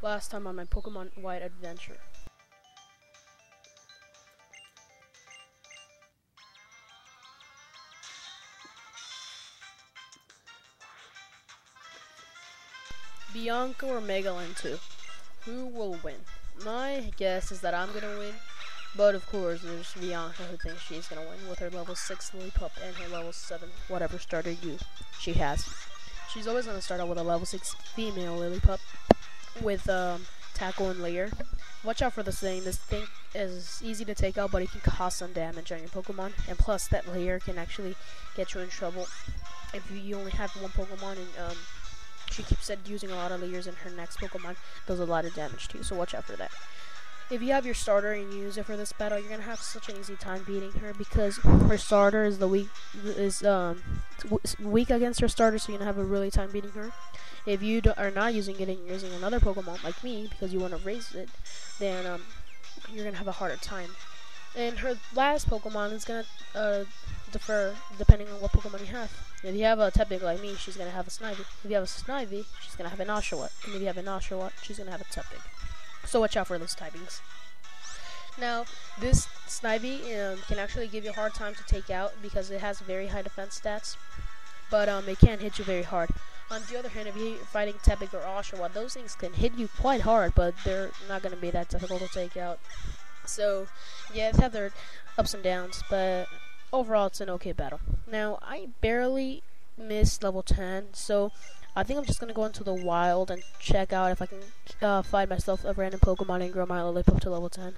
last time on my Pokemon White adventure. Bianca or MegaLantu? Who will win? My guess is that I'm gonna win, but of course there's Bianca who thinks she's gonna win with her level 6 Lillipup and her level 7 whatever starter she has. She's always gonna start out with a level 6 female Lillipup with tackle and layer. Watch out for this thing. This thing is easy to take out, but it can cause some damage on your Pokemon, and plus that layer can actually get you in trouble if you only have one Pokemon and she keeps using a lot of layers, and her next Pokemon does a lot of damage to you, so watch out for that. If you have your starter and you use it for this battle, you're gonna have such an easy time beating her because her starter is weak against her starter, so you're gonna have a really time beating her. If you are not using it and you're using another Pokemon like me because you want to raise it, then you're gonna have a harder time. And her last Pokemon is gonna differ depending on what Pokemon you have. If you have a Tepig like me, she's gonna have a Snivy. If you have a Snivy, she's gonna have an Oshawott. And if you have an Oshawott, she's gonna have a Tepig. So watch out for those typings. Now, this Snivy can actually give you a hard time to take out because it has very high defense stats, but it can't hit you very hard. On the other hand, if you're fighting Tepig or Oshawott, those things can hit you quite hard, but they're not gonna be that difficult to take out. So, yeah, they have their ups and downs, but overall, it's an okay battle. Now, I barely missed level 10, so I think I'm just going to go into the wild and check out if I can find myself a random Pokemon and grow my Lillipup to level 10.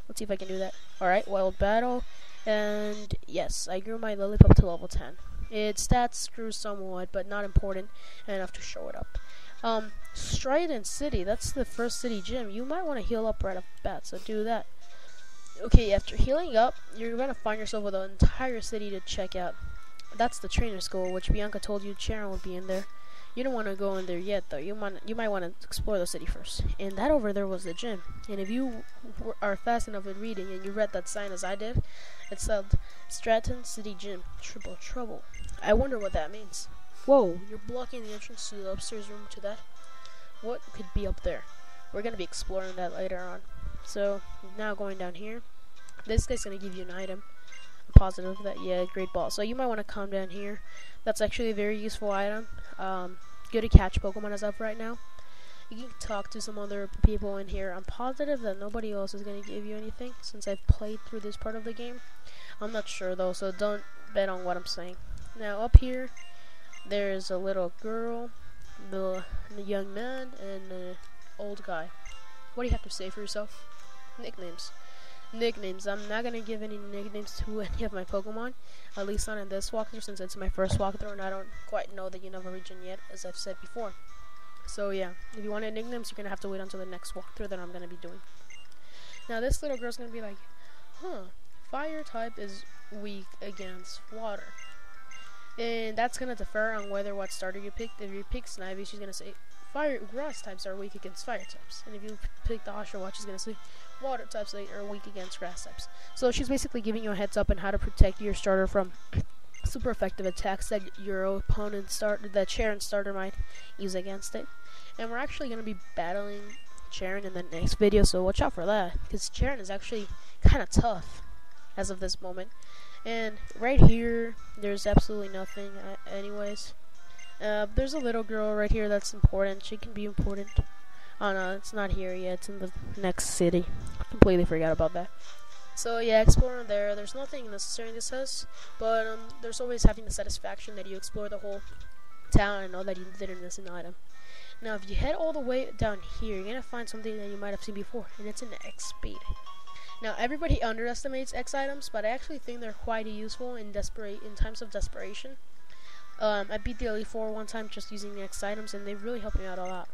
Let's see if I can do that. Alright, wild battle, and yes, I grew my Lillipup to level 10. Its stats grew somewhat, but not important enough to show it up. Strident City, that's the first city gym. You might want to heal up right off the bat, so do that. Okay, after healing up, you're going to find yourself with an entire city to check out. That's the trainer school, which Bianca told you Sharon would be in there. You don't want to go in there yet, though. You might want to explore the city first. And that over there was the gym. And if you are fast enough in reading and you read that sign as I did, it said Stratton City Gym, Triple Trouble. I wonder what that means. Whoa, you're blocking the entrance to the upstairs room to that? What could be up there? We're going to be exploring that later on. So, now going down here, this guy's going to give you an item. I'm positive that, yeah, great ball. So you might want to come down here. That's actually a very useful item. Good to catch Pokemon as of right now. You can talk to some other people in here. I'm positive that nobody else is going to give you anything since I've played through this part of the game. I'm not sure though, so don't bet on what I'm saying. Now up here, there's a little girl, the young man, and an old guy. What do you have to say for yourself? Nicknames. I'm not gonna give any nicknames to any of my Pokemon, at least not in this walkthrough since it's my first walkthrough and I don't quite know the Unova region yet, as I've said before. So yeah, if you wanted nicknames, you're gonna have to wait until the next walkthrough that I'm gonna be doing. Now this little girl's gonna be like, fire type is weak against water. And that's gonna differ on what starter you picked. If you pick Snivy, she's gonna say grass types are weak against fire types. And if you pick the Oshawott, she's gonna say water types are weak against grass types. So she's basically giving you a heads up on how to protect your starter from super effective attacks that your opponent that Sharon starter might use against it. And we're actually gonna be battling Sharon in the next video, so watch out for that, because Sharon is actually kind of tough as of this moment. And right here, there's absolutely nothing anyways. There's a little girl right here that's important. She can be important. Oh no, it's not here yet. It's in the next city. Completely forgot about that. So yeah, exploring there. There's nothing necessary this says, but there's always having the satisfaction that you explore the whole town and know that you didn't miss an item. Now, if you head all the way down here, you're gonna find something that you might have seen before, and it's an X speed. Now, everybody underestimates X items, but I actually think they're quite useful in times of desperation. I beat the Elite Four one time just using the X items, and they really helped me out a lot.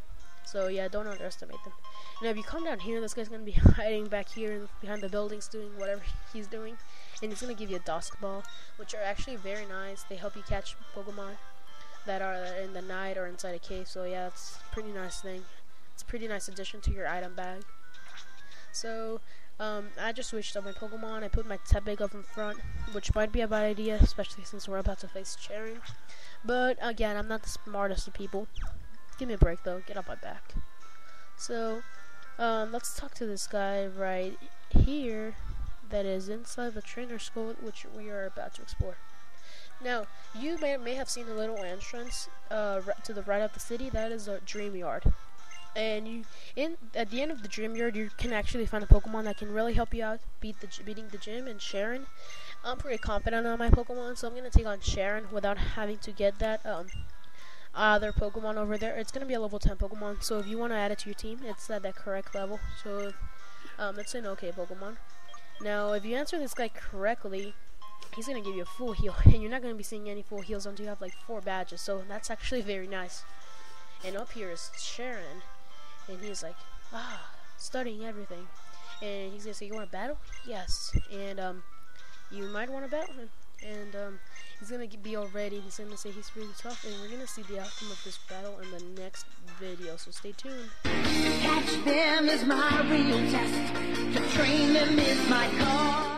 So yeah, don't underestimate them. Now, if you come down here, this guy's gonna be hiding back here behind the buildings, doing whatever he's doing, and he's gonna give you a Dusk Ball, which are actually very nice. They help you catch Pokemon that are in the night or inside a cave. So yeah, it's a pretty nice thing. It's a pretty nice addition to your item bag. So I just switched up my Pokemon. I put my Tepig up in front, which might be a bad idea, especially since we're about to face Sharon. But again, I'm not the smartest of people. Give me a break though, get off my back. So, let's talk to this guy right here that is inside the trainer school, which we are about to explore. Now, you may have seen a little entrance to the right of the city. That is a dream yard. And at the end of the dream yard, you can actually find a Pokemon that can really help you out beating the gym. And Sharon, I'm pretty confident on my Pokemon, so I'm gonna take on Sharon without having to get that other Pokemon over there. It's gonna be a level 10 Pokemon, so if you want to add it to your team, it's at that correct level. So it's an okay Pokemon. Now, if you answer this guy correctly, he's gonna give you a full heal, and you're not gonna be seeing any full heals until you have like 4 badges. So that's actually very nice. And up here is Sharon. And he's like, studying everything. And he's gonna say, you want to battle? Yes. And you might want to battle him. And he's gonna be all ready. He's gonna say he's really tough. And we're gonna see the outcome of this battle in the next video. So stay tuned. To catch them is my real test. To train them is my cause.